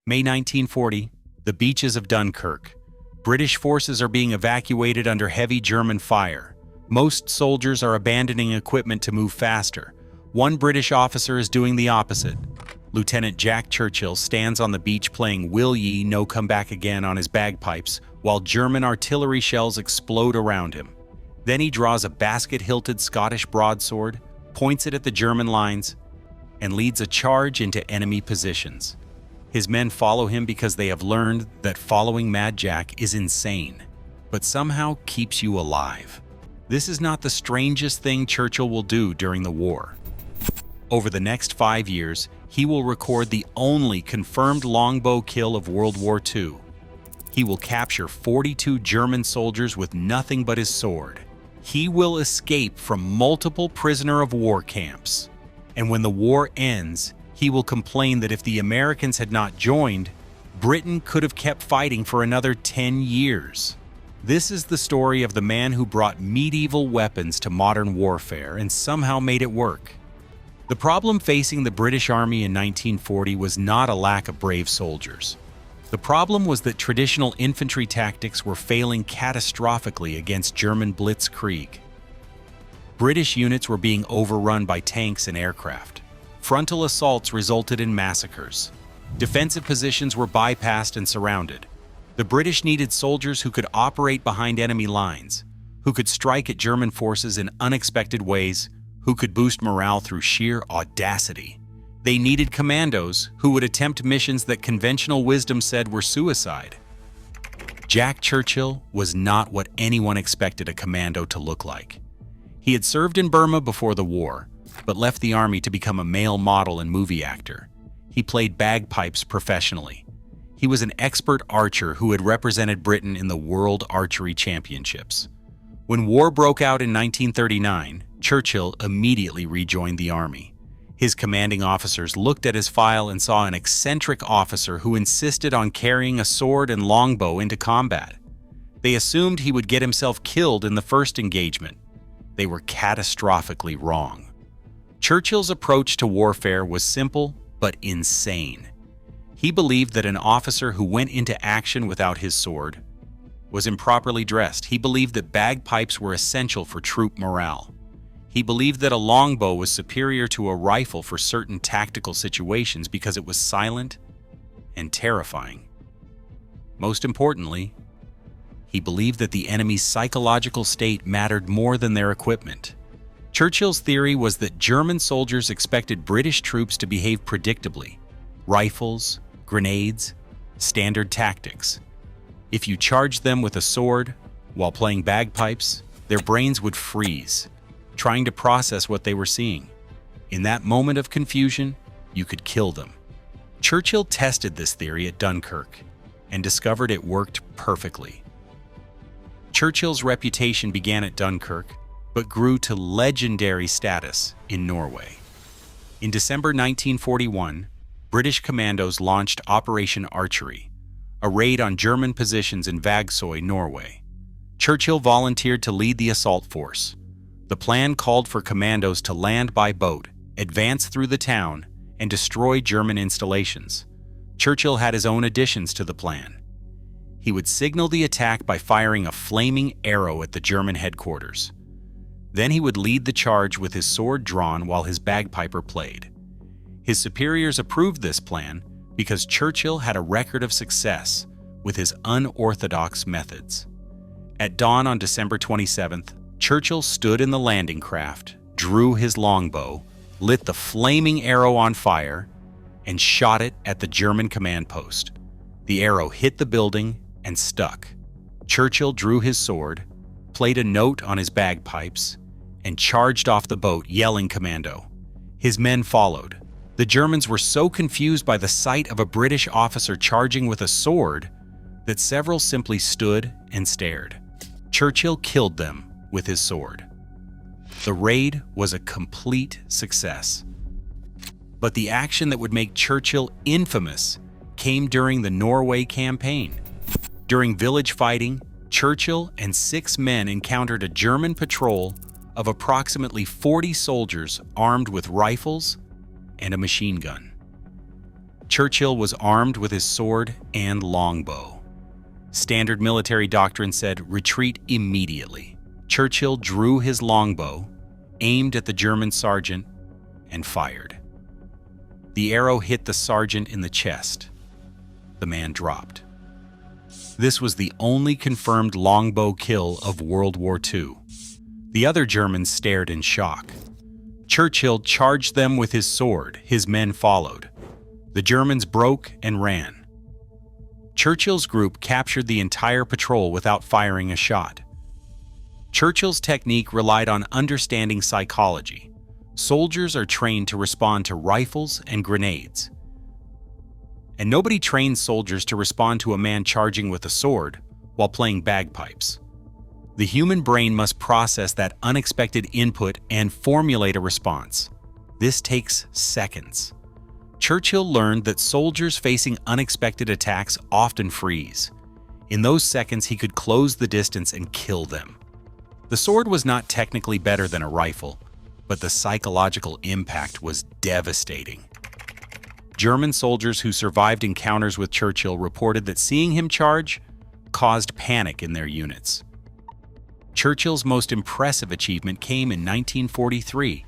May 1940, the beaches of Dunkirk. British forces are being evacuated under heavy German fire. Most soldiers are abandoning equipment to move faster. One British officer is doing the opposite. Lieutenant Jack Churchill stands on the beach playing "Will Ye No Come Back Again" on his bagpipes, while German artillery shells explode around him. Then he draws a basket-hilted Scottish broadsword, points it at the German lines, and leads a charge into enemy positions. His men follow him because they have learned that following Mad Jack is insane, but somehow keeps you alive. This is not the strangest thing Churchill will do during the war. Over the next 5 years, he will record the only confirmed longbow kill of World War II. He will capture 42 German soldiers with nothing but his sword. He will escape from multiple prisoner of war camps. And when the war ends, he will complain that if the Americans had not joined, Britain could have kept fighting for another 10 years. This is the story of the man who brought medieval weapons to modern warfare and somehow made it work. The problem facing the British Army in 1940 was not a lack of brave soldiers. The problem was that traditional infantry tactics were failing catastrophically against German blitzkrieg. British units were being overrun by tanks and aircraft. Frontal assaults resulted in massacres. Defensive positions were bypassed and surrounded. The British needed soldiers who could operate behind enemy lines, who could strike at German forces in unexpected ways, who could boost morale through sheer audacity. They needed commandos who would attempt missions that conventional wisdom said were suicide. Jack Churchill was not what anyone expected a commando to look like. He had served in Burma before the war, but left the army to become a male model and movie actor. He played bagpipes professionally. He was an expert archer who had represented Britain in the World Archery Championships. When war broke out in 1939, Churchill immediately rejoined the army. His commanding officers looked at his file and saw an eccentric officer who insisted on carrying a sword and longbow into combat. They assumed he would get himself killed in the first engagement. They were catastrophically wrong. Churchill's approach to warfare was simple but insane. He believed that an officer who went into action without his sword was improperly dressed. He believed that bagpipes were essential for troop morale. He believed that a longbow was superior to a rifle for certain tactical situations because it was silent and terrifying. Most importantly, he believed that the enemy's psychological state mattered more than their equipment. Churchill's theory was that German soldiers expected British troops to behave predictably. Rifles, grenades, standard tactics. If you charged them with a sword while playing bagpipes, their brains would freeze, trying to process what they were seeing. In that moment of confusion, you could kill them. Churchill tested this theory at Dunkirk and discovered it worked perfectly. Churchill's reputation began at Dunkirk, but grew to legendary status in Norway. In December 1941, British commandos launched Operation Archery, a raid on German positions in Vagsøy, Norway. Churchill volunteered to lead the assault force. The plan called for commandos to land by boat, advance through the town, and destroy German installations. Churchill had his own additions to the plan. He would signal the attack by firing a flaming arrow at the German headquarters. Then he would lead the charge with his sword drawn while his bagpiper played. His superiors approved this plan because Churchill had a record of success with his unorthodox methods. At dawn on December 27th, Churchill stood in the landing craft, drew his longbow, lit the flaming arrow on fire, and shot it at the German command post. The arrow hit the building and stuck. Churchill drew his sword, played a note on his bagpipes, and charged off the boat, yelling "Commando." His men followed. The Germans were so confused by the sight of a British officer charging with a sword that several simply stood and stared. Churchill killed them with his sword. The raid was a complete success. But the action that would make Churchill infamous came during the Norway campaign. During village fighting, Churchill and 6 men encountered a German patrol of approximately 40 soldiers armed with rifles and a machine gun. Churchill was armed with his sword and longbow. Standard military doctrine said retreat immediately. Churchill drew his longbow, aimed at the German sergeant, and fired. The arrow hit the sergeant in the chest. The man dropped. This was the only confirmed longbow kill of World War II. The other Germans stared in shock. Churchill charged them with his sword. His men followed. The Germans broke and ran. Churchill's group captured the entire patrol without firing a shot. Churchill's technique relied on understanding psychology. Soldiers are trained to respond to rifles and grenades. And nobody trains soldiers to respond to a man charging with a sword while playing bagpipes. The human brain must process that unexpected input and formulate a response. This takes seconds. Churchill learned that soldiers facing unexpected attacks often freeze. In those seconds, he could close the distance and kill them. The sword was not technically better than a rifle, but the psychological impact was devastating. German soldiers who survived encounters with Churchill reported that seeing him charge caused panic in their units. Churchill's most impressive achievement came in 1943.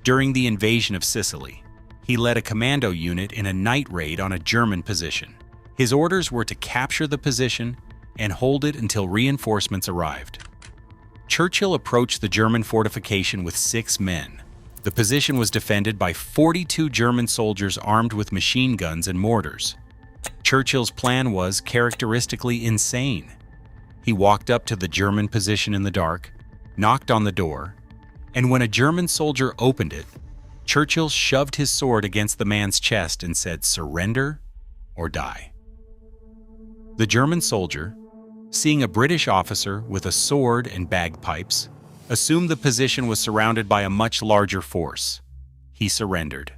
During the invasion of Sicily, he led a commando unit in a night raid on a German position. His orders were to capture the position and hold it until reinforcements arrived. Churchill approached the German fortification with 6 men. The position was defended by 42 German soldiers armed with machine guns and mortars. Churchill's plan was characteristically insane. He walked up to the German position in the dark, knocked on the door, and when a German soldier opened it, Churchill shoved his sword against the man's chest and said, "Surrender or die." The German soldier, seeing a British officer with a sword and bagpipes, assumed the position was surrounded by a much larger force. He surrendered.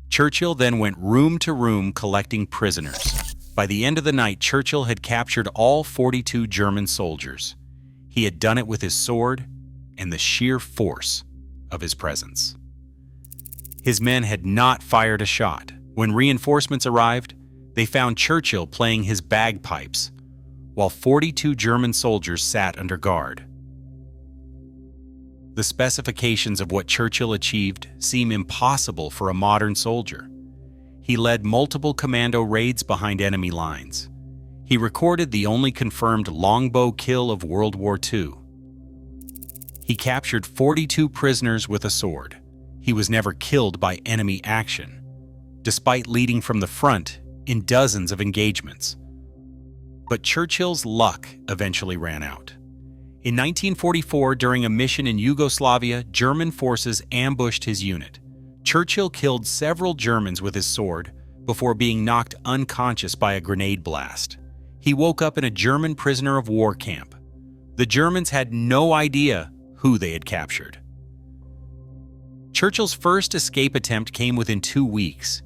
Churchill then went room to room collecting prisoners. By the end of the night, Churchill had captured all 42 German soldiers. He had done it with his sword and the sheer force of his presence. His men had not fired a shot. When reinforcements arrived, they found Churchill playing his bagpipes, while 42 German soldiers sat under guard. The specifications of what Churchill achieved seem impossible for a modern soldier. He led multiple commando raids behind enemy lines. He recorded the only confirmed longbow kill of World War II. He captured 42 prisoners with a sword. He was never killed by enemy action, despite leading from the front in dozens of engagements. But Churchill's luck eventually ran out. In 1944, during a mission in Yugoslavia, German forces ambushed his unit. Churchill killed several Germans with his sword before being knocked unconscious by a grenade blast. He woke up in a German prisoner of war camp. The Germans had no idea who they had captured. Churchill's first escape attempt came within 2 weeks.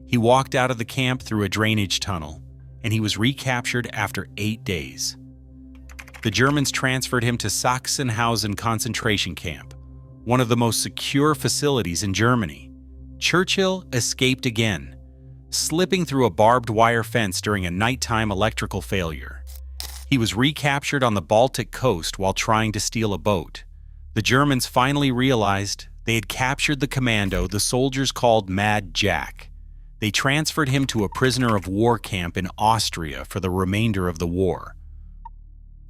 He walked out of the camp through a drainage tunnel, and he was recaptured after 8 days. The Germans transferred him to Sachsenhausen concentration camp, one of the most secure facilities in Germany. Churchill escaped again, slipping through a barbed wire fence during a nighttime electrical failure. He was recaptured on the Baltic coast while trying to steal a boat. The Germans finally realized they had captured the commando the soldiers called Mad Jack. They transferred him to a prisoner of war camp in Austria for the remainder of the war.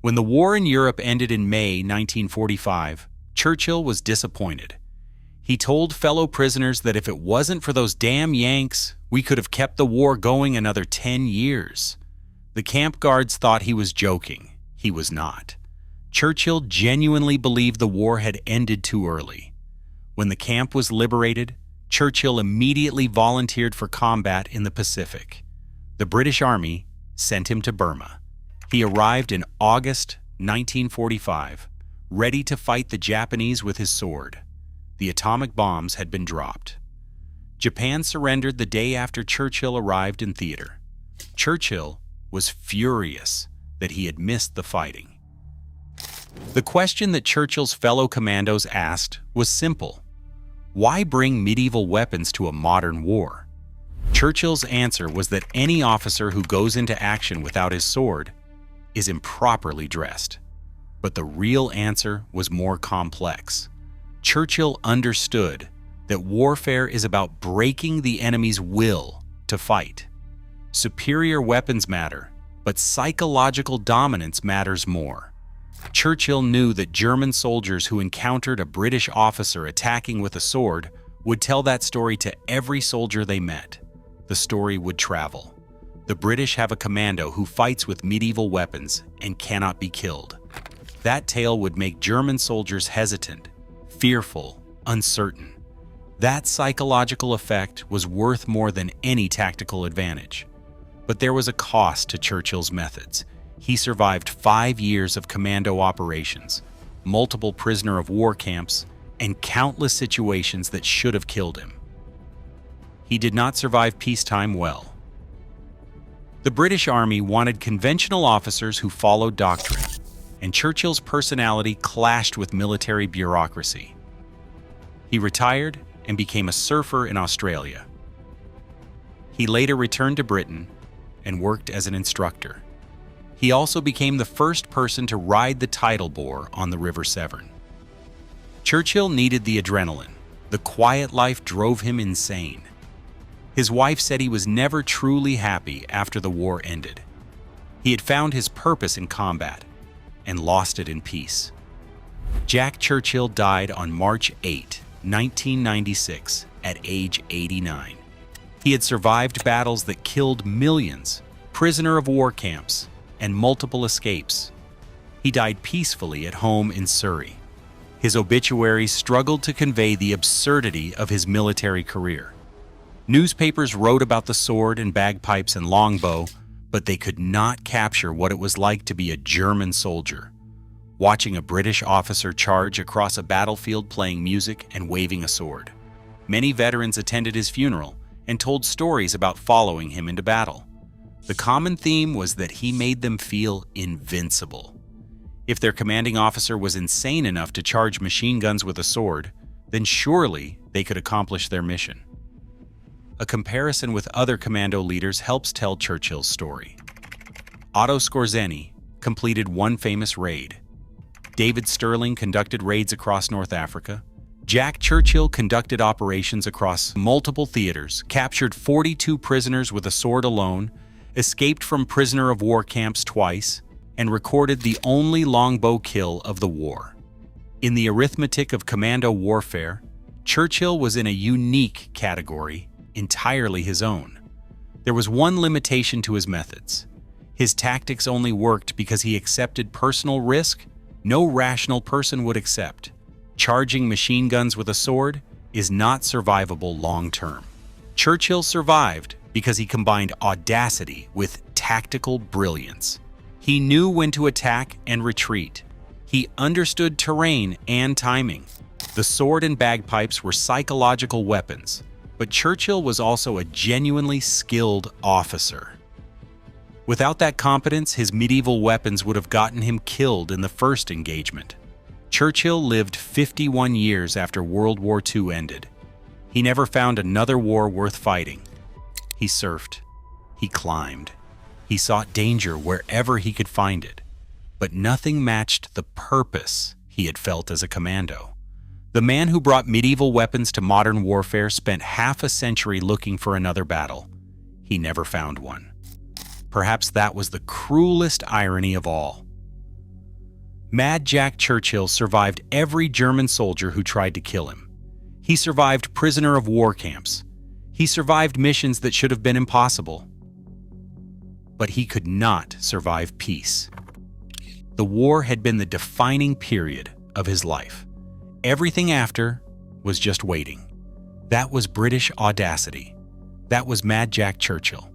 When the war in Europe ended in May 1945, Churchill was disappointed. He told fellow prisoners that if it wasn't for those damn Yanks, we could have kept the war going another 10 years. The camp guards thought he was joking. He was not. Churchill genuinely believed the war had ended too early. When the camp was liberated, Churchill immediately volunteered for combat in the Pacific. The British Army sent him to Burma. He arrived in August 1945, ready to fight the Japanese with his sword. The atomic bombs had been dropped. Japan surrendered the day after Churchill arrived in theater. Churchill was furious that he had missed the fighting. The question that Churchill's fellow commandos asked was simple. Why bring medieval weapons to a modern war? Churchill's answer was that any officer who goes into action without his sword is improperly dressed. But the real answer was more complex. Churchill understood that warfare is about breaking the enemy's will to fight. Superior weapons matter, but psychological dominance matters more. Churchill knew that German soldiers who encountered a British officer attacking with a sword would tell that story to every soldier they met. The story would travel. The British have a commando who fights with medieval weapons and cannot be killed. That tale would make German soldiers hesitant, fearful, uncertain. That psychological effect was worth more than any tactical advantage. But there was a cost to Churchill's methods. He survived 5 years of commando operations, multiple prisoner of war camps, and countless situations that should have killed him. He did not survive peacetime well. The British Army wanted conventional officers who followed doctrine, and Churchill's personality clashed with military bureaucracy. He retired and became a surfer in Australia. He later returned to Britain and worked as an instructor. He also became the first person to ride the tidal bore on the River Severn. Churchill needed the adrenaline. The quiet life drove him insane. His wife said he was never truly happy after the war ended. He had found his purpose in combat and lost it in peace. Jack Churchill died on March 8, 1996, at age 89. He had survived battles that killed millions, prisoner of war camps, and multiple escapes. He died peacefully at home in Surrey. His obituary struggled to convey the absurdity of his military career. Newspapers wrote about the sword and bagpipes and longbow, but they could not capture what it was like to be a German soldier, watching a British officer charge across a battlefield playing music and waving a sword. Many veterans attended his funeral and told stories about following him into battle. The common theme was that he made them feel invincible. If their commanding officer was insane enough to charge machine guns with a sword, then surely they could accomplish their mission. A comparison with other commando leaders helps tell Churchill's story. Otto Skorzeny completed one famous raid. David Stirling conducted raids across North Africa. Jack Churchill conducted operations across multiple theaters, captured 42 prisoners with a sword alone, escaped from prisoner of war camps twice, and recorded the only longbow kill of the war. In the arithmetic of commando warfare, Churchill was in a unique category, entirely his own. There was one limitation to his methods. His tactics only worked because he accepted personal risk no rational person would accept. Charging machine guns with a sword is not survivable long-term. Churchill survived because he combined audacity with tactical brilliance. He knew when to attack and retreat. He understood terrain and timing. The sword and bagpipes were psychological weapons, but Churchill was also a genuinely skilled officer. Without that competence, his medieval weapons would have gotten him killed in the first engagement. Churchill lived 51 years after World War II ended. He never found another war worth fighting. He surfed. He climbed. He sought danger wherever he could find it. But nothing matched the purpose he had felt as a commando. The man who brought medieval weapons to modern warfare spent half a century looking for another battle. He never found one. Perhaps that was the cruelest irony of all. Mad Jack Churchill survived every German soldier who tried to kill him. He survived prisoner of war camps. He survived missions that should have been impossible. But he could not survive peace. The war had been the defining period of his life. Everything after was just waiting. That was British audacity. That was Mad Jack Churchill.